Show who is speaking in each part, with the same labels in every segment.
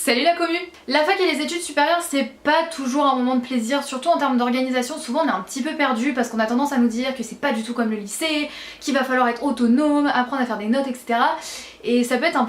Speaker 1: Salut la commu! La fac et les études supérieures c'est pas toujours un moment de plaisir, surtout en termes d'organisation. Souvent on est un petit peu perdu parce qu'on a tendance à nous dire que c'est pas du tout comme le lycée, qu'il va falloir être autonome, apprendre à faire des notes, etc. Et ça peut être un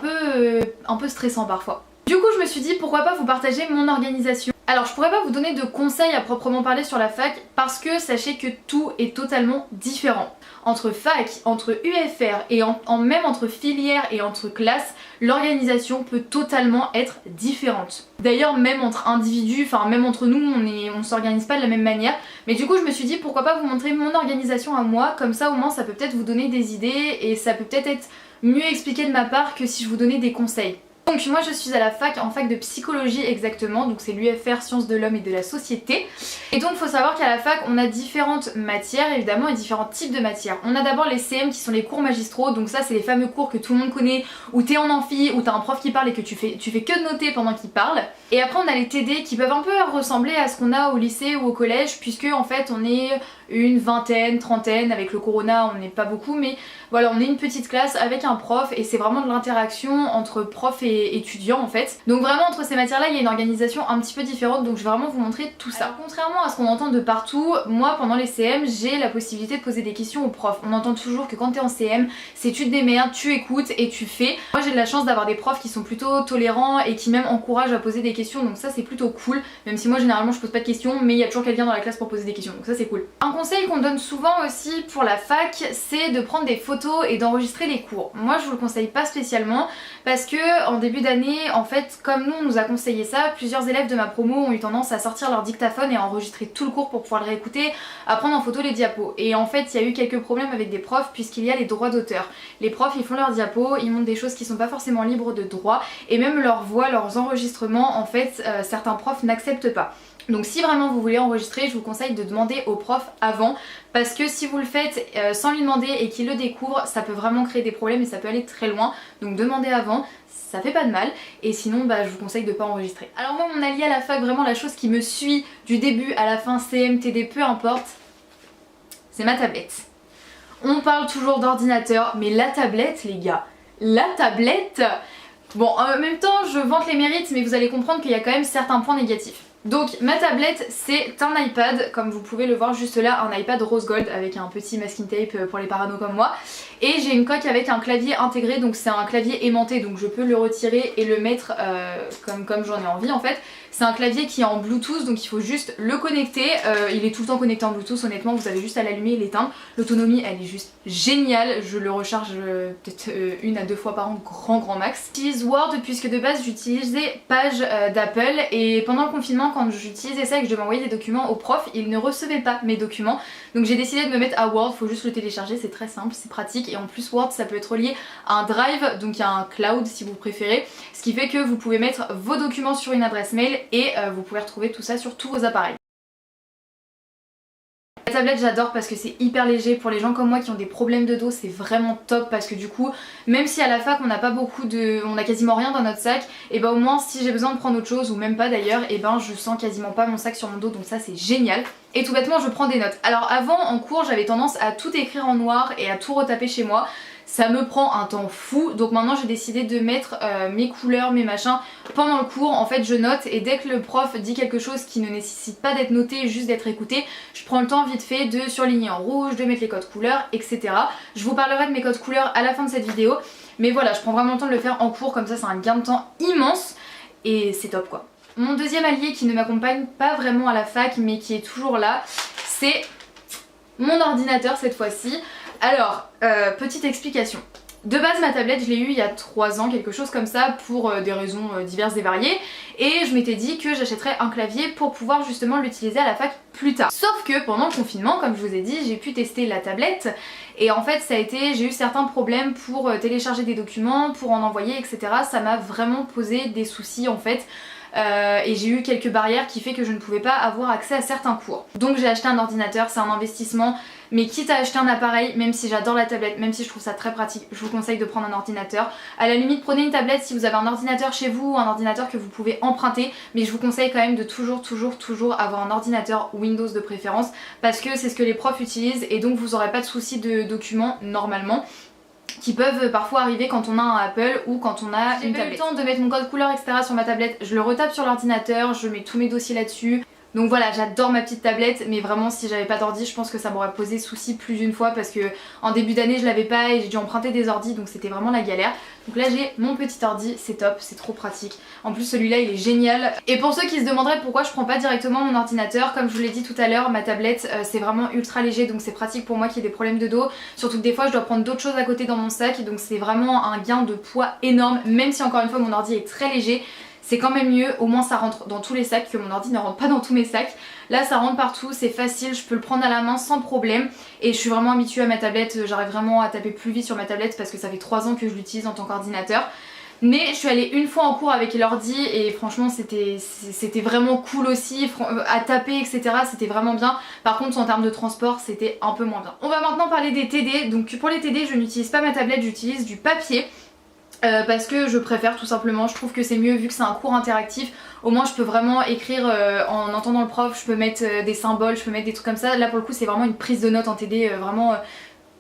Speaker 1: peu stressant parfois. Du coup je me suis dit pourquoi pas vous partager mon organisation. Alors je pourrais pas vous donner de conseils à proprement parler sur la fac parce que sachez que tout est totalement différent. Entre fac, entre UFR et même entre filières et entre classes, l'organisation peut totalement être différente. D'ailleurs même entre individus, enfin même entre nous, on s'organise pas de la même manière. Mais du coup je me suis dit pourquoi pas vous montrer mon organisation à moi, comme ça au moins ça peut peut-être vous donner des idées et ça peut peut-être être mieux expliqué de ma part que si je vous donnais des conseils. Donc moi je suis à la fac, en fac de psychologie exactement, donc c'est l'UFR Sciences de l'Homme et de la Société. Et donc il faut savoir qu'à la fac on a différentes matières évidemment et différents types de matières. On a d'abord les CM qui sont les cours magistraux, donc ça c'est les fameux cours que tout le monde connaît, où t'es en amphi, où t'as un prof qui parle et que tu fais que de noter pendant qu'il parle. Et après on a les TD qui peuvent un peu ressembler à ce qu'on a au lycée ou au collège, puisque en fait on est une vingtaine, trentaine, avec le corona on n'est pas beaucoup, mais voilà on est une petite classe avec un prof et c'est vraiment de l'interaction entre prof et étudiants en fait. Donc vraiment entre ces matières là il y a une organisation un petit peu différente, donc je vais vraiment vous montrer tout ça. Alors, contrairement à ce qu'on entend de partout, moi pendant les CM j'ai la possibilité de poser des questions aux profs. On entend toujours que quand t'es en CM c'est tu te démerdes, tu écoutes et tu fais. Moi j'ai de la chance d'avoir des profs qui sont plutôt tolérants et qui même encouragent à poser des questions, donc ça c'est plutôt cool, même si moi généralement je pose pas de questions mais il y a toujours quelqu'un dans la classe pour poser des questions, donc ça c'est cool. Un conseil qu'on donne souvent aussi pour la fac c'est de prendre des photos et d'enregistrer les cours. Moi je vous le conseille pas spécialement parce que en début d'année en fait comme nous on nous a conseillé ça, plusieurs élèves de ma promo ont eu tendance à sortir leur dictaphone et à enregistrer tout le cours pour pouvoir le réécouter, à prendre en photo les diapos. Et en fait il y a eu quelques problèmes avec des profs puisqu'il y a les droits d'auteur. Les profs ils font leurs diapos, ils montrent des choses qui sont pas forcément libres de droit et même leur voix, leurs enregistrements en fait certains profs n'acceptent pas. Donc si vraiment vous voulez enregistrer, je vous conseille de demander au prof avant parce que si vous le faites sans lui demander et qu'il le découvre, ça peut vraiment créer des problèmes et ça peut aller très loin. Donc demandez avant, ça fait pas de mal et sinon je vous conseille de pas enregistrer. Alors moi mon allié à la fac, vraiment la chose qui me suit du début à la fin, CM, TD, peu importe, c'est ma tablette. On parle toujours d'ordinateur, mais la tablette les gars, la tablette. Bon en même temps je vante les mérites mais vous allez comprendre qu'il y a quand même certains points négatifs. Donc ma tablette c'est un iPad, comme vous pouvez le voir juste là, un iPad rose gold avec un petit masking tape pour les parano comme moi. Et j'ai une coque avec un clavier intégré, donc c'est un clavier aimanté, donc je peux le retirer et le mettre comme j'en ai envie en fait. C'est un clavier qui est en Bluetooth, donc il faut juste le connecter, il est tout le temps connecté en Bluetooth honnêtement, vous avez juste à l'allumer et l'éteindre. L'autonomie elle est juste géniale, je le recharge peut-être 1 à 2 fois par an, grand max. J'utilise Word puisque de base j'utilisais Page d'Apple et pendant le confinement quand j'utilisais ça et que je devais envoyer des documents au prof, il ne recevait pas mes documents. Donc j'ai décidé de me mettre à Word, faut juste le télécharger, c'est très simple, c'est pratique et en plus Word ça peut être relié à un drive, donc à un cloud si vous préférez, ce qui fait que vous pouvez mettre vos documents sur une adresse mail et vous pouvez retrouver tout ça sur tous vos appareils. La tablette j'adore parce que c'est hyper léger, pour les gens comme moi qui ont des problèmes de dos c'est vraiment top parce que du coup même si à la fac on n'a pas beaucoup on a quasiment rien dans notre sac, et au moins si j'ai besoin de prendre autre chose ou même pas d'ailleurs, et je sens quasiment pas mon sac sur mon dos, donc ça c'est génial. Et tout bêtement je prends des notes. Alors avant en cours j'avais tendance à tout écrire en noir et à tout retaper chez moi. Ça me prend un temps fou, donc maintenant j'ai décidé de mettre mes couleurs, mes machins pendant le cours. En fait je note et dès que le prof dit quelque chose qui ne nécessite pas d'être noté, juste d'être écouté, je prends le temps vite fait de surligner en rouge, de mettre les codes couleurs, etc. Je vous parlerai de mes codes couleurs à la fin de cette vidéo, mais voilà, je prends vraiment le temps de le faire en cours, comme ça c'est un gain de temps immense et c'est top quoi. Mon deuxième allié qui ne m'accompagne pas vraiment à la fac mais qui est toujours là, c'est mon ordinateur cette fois-ci. Alors, petite explication. De base ma tablette je l'ai eue il y a 3 ans, quelque chose comme ça, pour des raisons diverses et variées, et je m'étais dit que j'achèterais un clavier pour pouvoir justement l'utiliser à la fac plus tard. Sauf que pendant le confinement, comme je vous ai dit, j'ai pu tester la tablette et en fait j'ai eu certains problèmes pour télécharger des documents, pour en envoyer, etc. Ça m'a vraiment posé des soucis en fait. Et j'ai eu quelques barrières qui fait que je ne pouvais pas avoir accès à certains cours. Donc j'ai acheté un ordinateur, c'est un investissement, mais quitte à acheter un appareil, même si j'adore la tablette, même si je trouve ça très pratique, je vous conseille de prendre un ordinateur. À la limite prenez une tablette si vous avez un ordinateur chez vous ou un ordinateur que vous pouvez emprunter, mais je vous conseille quand même de toujours avoir un ordinateur Windows de préférence parce que c'est ce que les profs utilisent et donc vous n'aurez pas de soucis de documents normalement. qui peuvent parfois arriver quand on a un Apple ou quand on a une tablette. J'ai pas eu le temps de mettre mon code couleur etc sur ma tablette, je le retape sur l'ordinateur, je mets tous mes dossiers là-dessus. Donc voilà, j'adore ma petite tablette, mais vraiment si j'avais pas d'ordi, je pense que ça m'aurait posé souci plus d'une fois parce que en début d'année je l'avais pas et j'ai dû emprunter des ordis, donc c'était vraiment la galère. Donc là j'ai mon petit ordi, c'est top, c'est trop pratique. En plus celui-là il est génial. Et pour ceux qui se demanderaient pourquoi je prends pas directement mon ordinateur, comme je vous l'ai dit tout à l'heure, ma tablette c'est vraiment ultra léger, donc c'est pratique pour moi qui ai des problèmes de dos. Surtout que des fois je dois prendre d'autres choses à côté dans mon sac, donc c'est vraiment un gain de poids énorme, même si encore une fois mon ordi est très léger. C'est quand même mieux, au moins ça rentre dans tous les sacs, que mon ordi ne rentre pas dans tous mes sacs. Là ça rentre partout, c'est facile, je peux le prendre à la main sans problème. Et je suis vraiment habituée à ma tablette, j'arrive vraiment à taper plus vite sur ma tablette parce que ça fait 3 ans que je l'utilise en tant qu'ordinateur. Mais je suis allée une fois en cours avec l'ordi et franchement c'était vraiment cool aussi, à taper etc, c'était vraiment bien. Par contre en termes de transport c'était un peu moins bien. On va maintenant parler des TD, donc pour les TD je n'utilise pas ma tablette, j'utilise du papier. Parce que je préfère tout simplement, je trouve que c'est mieux vu que c'est un cours interactif. Au moins je peux vraiment écrire en entendant le prof, je peux mettre des symboles, je peux mettre des trucs comme ça. Là pour le coup c'est vraiment une prise de notes en TD vraiment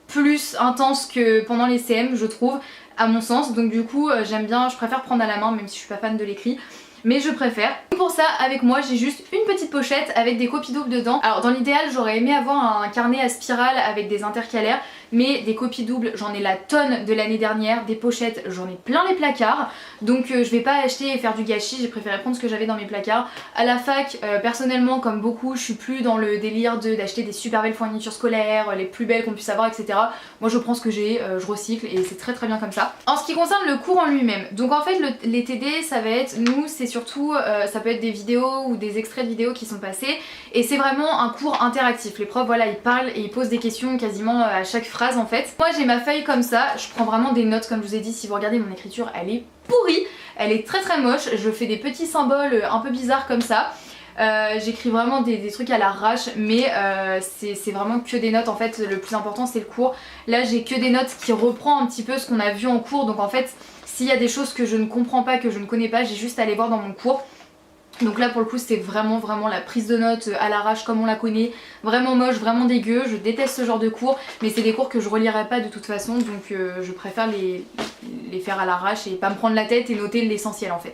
Speaker 1: plus intense que pendant les CM je trouve, à mon sens. Donc du coup j'aime bien, je préfère prendre à la main même si je suis pas fan de l'écrit. Mais je préfère. Pour ça avec moi j'ai juste une petite pochette avec des copies doubles dedans. Alors dans l'idéal j'aurais aimé avoir un carnet à spirale avec des intercalaires, mais des copies doubles j'en ai la tonne de l'année dernière, des pochettes j'en ai plein les placards, donc je vais pas acheter et faire du gâchis, j'ai préféré prendre ce que j'avais dans mes placards. À la fac personnellement comme beaucoup je suis plus dans le délire d'acheter des super belles fournitures scolaires, les plus belles qu'on puisse avoir etc. Moi je prends ce que j'ai, je recycle et c'est très très bien comme ça. En ce qui concerne le cours en lui-même, donc en fait les TD ça va être, nous c'est surtout, ça peut être des vidéos ou des extraits de vidéos qui sont passés et c'est vraiment un cours interactif. Les profs voilà ils parlent et ils posent des questions quasiment à chaque phrase en fait. Moi j'ai ma feuille comme ça, je prends vraiment des notes comme je vous ai dit, si vous regardez mon écriture elle est pourrie, elle est très très moche, je fais des petits symboles un peu bizarres comme ça. J'écris vraiment des trucs à l'arrache mais c'est vraiment que des notes en fait, le plus important c'est le cours. Là j'ai que des notes qui reprend un petit peu ce qu'on a vu en cours, donc en fait s'il y a des choses que je ne comprends pas, que je ne connais pas, j'ai juste à aller voir dans mon cours. Donc là pour le coup c'est vraiment la prise de notes à l'arrache comme on la connaît, vraiment moche, vraiment dégueu, je déteste ce genre de cours, mais c'est des cours que je relirai pas de toute façon, donc je préfère les faire à l'arrache et pas me prendre la tête et noter l'essentiel en fait.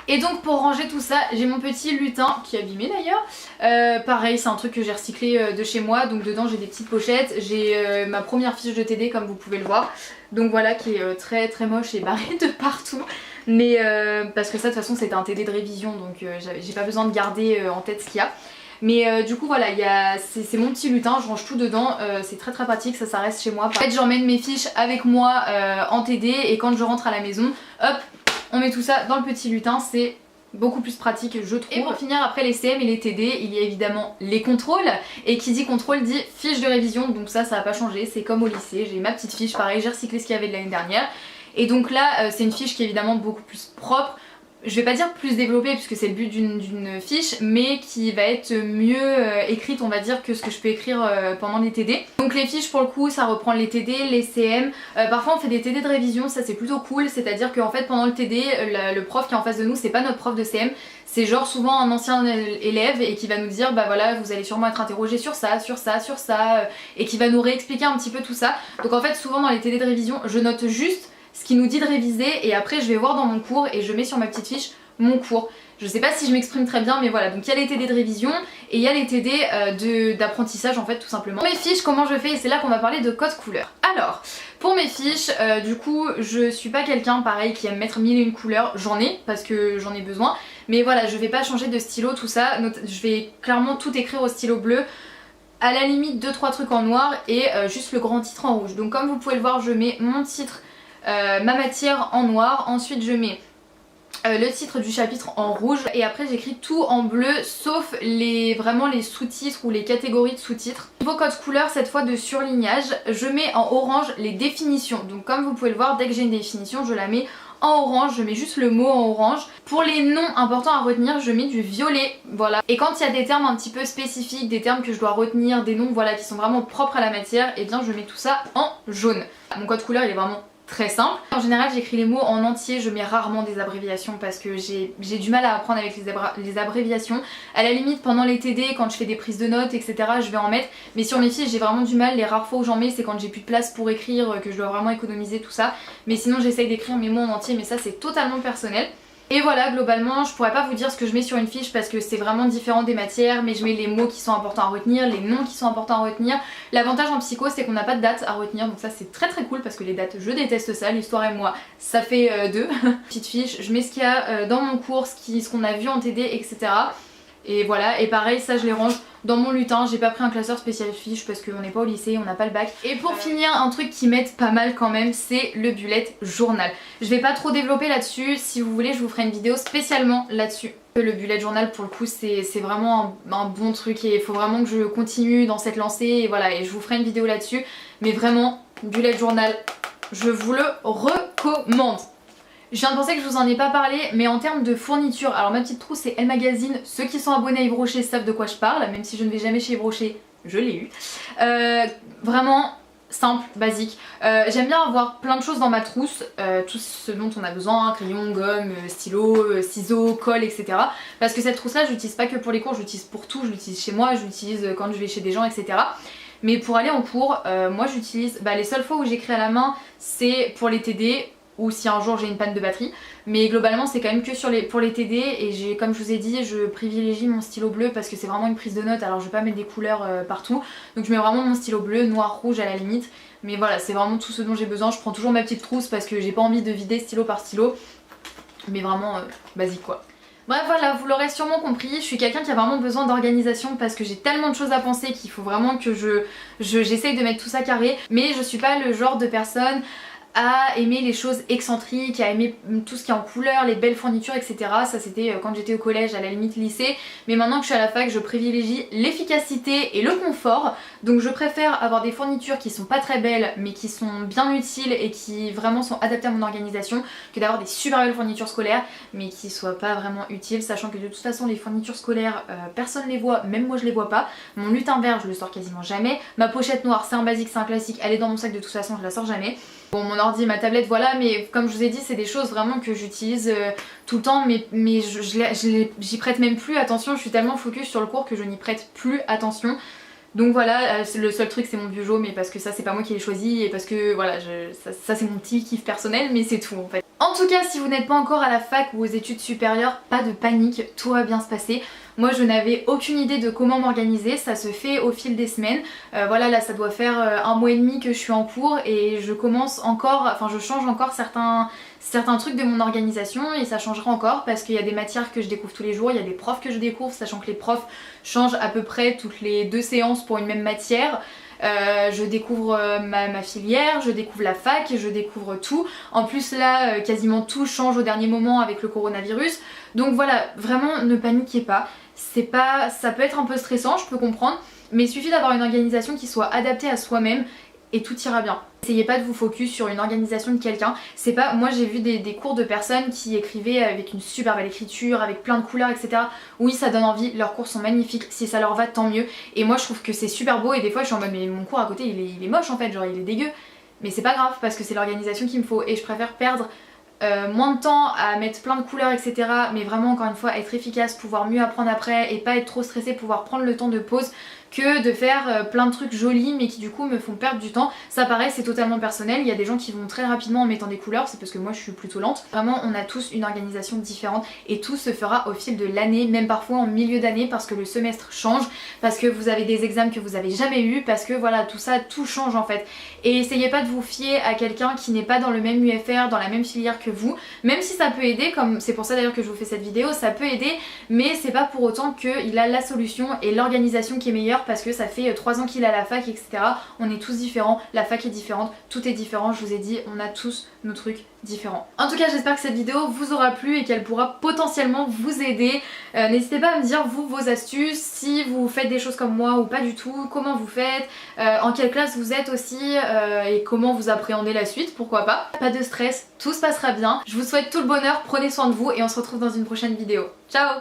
Speaker 1: Et donc pour ranger tout ça, j'ai mon petit lutin qui est abîmé d'ailleurs. Pareil, c'est un truc que j'ai recyclé de chez moi, donc dedans j'ai des petites pochettes, j'ai ma première fiche de TD comme vous pouvez le voir. Donc voilà, qui est très très moche et barré de partout. Mais parce que ça de toute façon c'était un TD de révision, donc j'ai pas besoin de garder en tête ce qu'il y a. Mais du coup voilà, c'est mon petit lutin, je range tout dedans, c'est très très pratique, ça reste chez moi. En fait j'emmène mes fiches avec moi en TD et quand je rentre à la maison, hop, on met tout ça dans le petit lutin, c'est beaucoup plus pratique je trouve. Et pour finir, après les CM et les TD, il y a évidemment les contrôles, et qui dit contrôle dit fiche de révision, donc ça va pas changer, c'est comme au lycée, j'ai ma petite fiche, pareil j'ai recyclé ce qu'il y avait de l'année dernière. Et donc là c'est une fiche qui est évidemment beaucoup plus propre, je vais pas dire plus développée puisque c'est le but d'une fiche, mais qui va être mieux écrite on va dire que ce que je peux écrire pendant les TD. Donc les fiches pour le coup ça reprend les TD, les CM, parfois on fait des TD de révision, ça c'est plutôt cool, c'est à dire qu'en fait pendant le TD le prof qui est en face de nous c'est pas notre prof de CM, c'est genre souvent un ancien élève et qui va nous dire bah voilà vous allez sûrement être interrogé sur ça, sur ça, sur ça, et qui va nous réexpliquer un petit peu tout ça. Donc en fait souvent dans les TD de révision je note juste ce qui nous dit de réviser et après je vais voir dans mon cours et je mets sur ma petite fiche mon cours. Je sais pas si je m'exprime très bien mais voilà, donc il y a les TD de révision et il y a les TD d'apprentissage en fait tout simplement. Pour mes fiches comment je fais, et c'est là qu'on va parler de code couleur. Alors pour mes fiches du coup je suis pas quelqu'un pareil qui aime mettre mille et une couleurs, j'en ai parce que j'en ai besoin, mais voilà je vais pas changer de stylo tout ça, je vais clairement tout écrire au stylo bleu. À la limite 2-3 trucs en noir et juste le grand titre en rouge. Donc comme vous pouvez le voir je mets mon titre, ma matière en noir, ensuite je mets le titre du chapitre en rouge et après j'écris tout en bleu sauf vraiment les sous-titres ou les catégories de sous-titres. Niveau code couleur cette fois de surlignage, je mets en orange les définitions. Donc comme vous pouvez le voir dès que j'ai une définition je la mets en orange, je mets juste le mot en orange. Pour les noms importants à retenir je mets du violet, voilà. Et quand il y a des termes un petit peu spécifiques, des termes que je dois retenir, des noms voilà qui sont vraiment propres à la matière, et bien je mets tout ça en jaune. Mon code couleur il est vraiment très simple. En général j'écris les mots en entier, je mets rarement des abréviations parce que j'ai du mal à apprendre avec les abréviations. À la limite pendant les TD, quand je fais des prises de notes etc, je vais en mettre, mais sur mes fiches j'ai vraiment du mal. Les rares fois où j'en mets c'est quand j'ai plus de place pour écrire, que je dois vraiment économiser tout ça, mais sinon j'essaye d'écrire mes mots en entier, mais ça c'est totalement personnel. Et voilà, globalement je pourrais pas vous dire ce que je mets sur une fiche parce que c'est vraiment différent des matières, mais je mets les mots qui sont importants à retenir, les noms qui sont importants à retenir. L'avantage en psycho c'est qu'on n'a pas de date à retenir, donc ça c'est très très cool parce que les dates je déteste ça, l'histoire et moi ça fait deux. Petite fiche, je mets ce qu'il y a dans mon cours, ce qu'on a vu en TD etc. Et voilà, et pareil ça je les range dans mon lutin, j'ai pas pris un classeur spécial fiche parce qu'on n'est pas au lycée, on n'a pas le bac. Et pour finir, un truc qui m'aide pas mal quand même, c'est le bullet journal. Je vais pas trop développer là-dessus, si vous voulez je vous ferai une vidéo spécialement là-dessus. Le bullet journal pour le coup c'est vraiment un bon truc et il faut vraiment que je continue dans cette lancée et voilà, et je vous ferai une vidéo là-dessus. Mais vraiment, bullet journal, je vous le recommande. Je viens de penser que je vous en ai pas parlé, mais en termes de fourniture, alors ma petite trousse c'est Elle Magazine, ceux qui sont abonnés à Yves Rocher savent de quoi je parle, même si je ne vais jamais chez Yves Rocher, je l'ai eu. Vraiment simple, basique. J'aime bien avoir plein de choses dans ma trousse, tout ce dont on a besoin, crayon, gomme, stylo, ciseaux, colle, etc. Parce que cette trousse là je l'utilise pas que pour les cours, je l'utilise pour tout, je l'utilise chez moi, je l'utilise quand je vais chez des gens, etc. Mais pour aller en cours, moi j'utilise, les seules fois où j'écris à la main c'est pour les TD, ou si un jour j'ai une panne de batterie, mais globalement c'est quand même que pour les TD et comme je vous ai dit je privilégie mon stylo bleu parce que c'est vraiment une prise de notes, alors je vais pas mettre des couleurs partout, donc je mets vraiment mon stylo bleu, noir, rouge à la limite, mais voilà c'est vraiment tout ce dont j'ai besoin. Je prends toujours ma petite trousse parce que j'ai pas envie de vider stylo par stylo, mais vraiment basique quoi. Bref voilà, vous l'aurez sûrement compris, je suis quelqu'un qui a vraiment besoin d'organisation parce que j'ai tellement de choses à penser qu'il faut vraiment que j'essaye de mettre tout ça carré, mais je suis pas le genre de personne à aimer les choses excentriques, à aimer tout ce qui est en couleur, les belles fournitures etc. Ça c'était quand j'étais au collège, à la limite lycée, mais maintenant que je suis à la fac je privilégie l'efficacité et le confort, donc je préfère avoir des fournitures qui sont pas très belles mais qui sont bien utiles et qui vraiment sont adaptées à mon organisation, que d'avoir des super belles fournitures scolaires mais qui soient pas vraiment utiles, sachant que de toute façon les fournitures scolaires personne les voit, même moi je les vois pas. Mon lutin vert je le sors quasiment jamais, ma pochette noire c'est un basique, c'est un classique, elle est dans mon sac de toute façon, je la sors jamais. Bon mon ordi, ma tablette voilà, mais comme je vous ai dit c'est des choses vraiment que j'utilise tout le temps, mais j'y prête même plus attention, je suis tellement focus sur le cours que je n'y prête plus attention. Donc voilà, le seul truc c'est mon Bujo, mais parce que ça c'est pas moi qui l'ai choisi et parce que voilà, ça c'est mon petit kiff personnel, mais c'est tout en fait. En tout cas si vous n'êtes pas encore à la fac ou aux études supérieures, pas de panique, tout va bien se passer. Moi je n'avais aucune idée de comment m'organiser, ça se fait au fil des semaines. Voilà, là ça doit faire un mois et demi que je suis en cours et je commence encore, enfin je change encore certains trucs de mon organisation et ça changera encore parce qu'il y a des matières que je découvre tous les jours, il y a des profs que je découvre, sachant que les profs changent à peu près toutes les 2 séances pour une même matière. Je découvre ma filière, je découvre la fac, je découvre tout. En plus là quasiment tout change au dernier moment avec le coronavirus. Donc voilà, vraiment ne paniquez pas. Ça peut être un peu stressant, je peux comprendre, mais il suffit d'avoir une organisation qui soit adaptée à soi-même et tout ira bien. Essayez pas de vous focus sur une organisation de quelqu'un. C'est pas, moi j'ai vu des cours de personnes qui écrivaient avec une super belle écriture, avec plein de couleurs etc. Oui ça donne envie, leurs cours sont magnifiques, si ça leur va tant mieux. Et moi je trouve que c'est super beau et des fois je suis en mode mais mon cours à côté il est moche en fait, genre il est dégueu. Mais c'est pas grave parce que c'est l'organisation qu'il me faut et je préfère perdre moins de temps à mettre plein de couleurs etc. Mais vraiment encore une fois être efficace, pouvoir mieux apprendre après et pas être trop stressé, pouvoir prendre le temps de pause, que de faire plein de trucs jolis mais qui du coup me font perdre du temps. Ça pareil c'est totalement personnel, il y a des gens qui vont très rapidement en mettant des couleurs, c'est parce que moi je suis plutôt lente. Vraiment on a tous une organisation différente et tout se fera au fil de l'année, même parfois en milieu d'année parce que le semestre change, parce que vous avez des examens que vous avez jamais eu, parce que voilà tout ça, tout change en fait. Et essayez pas de vous fier à quelqu'un qui n'est pas dans le même UFR, dans la même filière que vous, même si ça peut aider, comme c'est pour ça d'ailleurs que je vous fais cette vidéo, ça peut aider, mais c'est pas pour autant qu'il a la solution et l'organisation qui est meilleure parce que ça fait 3 ans qu'il est à la fac etc. On est tous différents, la fac est différente, tout est différent, je vous ai dit, on a tous nos trucs différents. En tout cas j'espère que cette vidéo vous aura plu et qu'elle pourra potentiellement vous aider. N'hésitez pas à me dire vous vos astuces, si vous faites des choses comme moi ou pas du tout, comment vous faites, en quelle classe vous êtes aussi et comment vous appréhendez la suite, pourquoi pas. Pas de stress, tout se passera bien. Je vous souhaite tout le bonheur, prenez soin de vous et on se retrouve dans une prochaine vidéo. Ciao!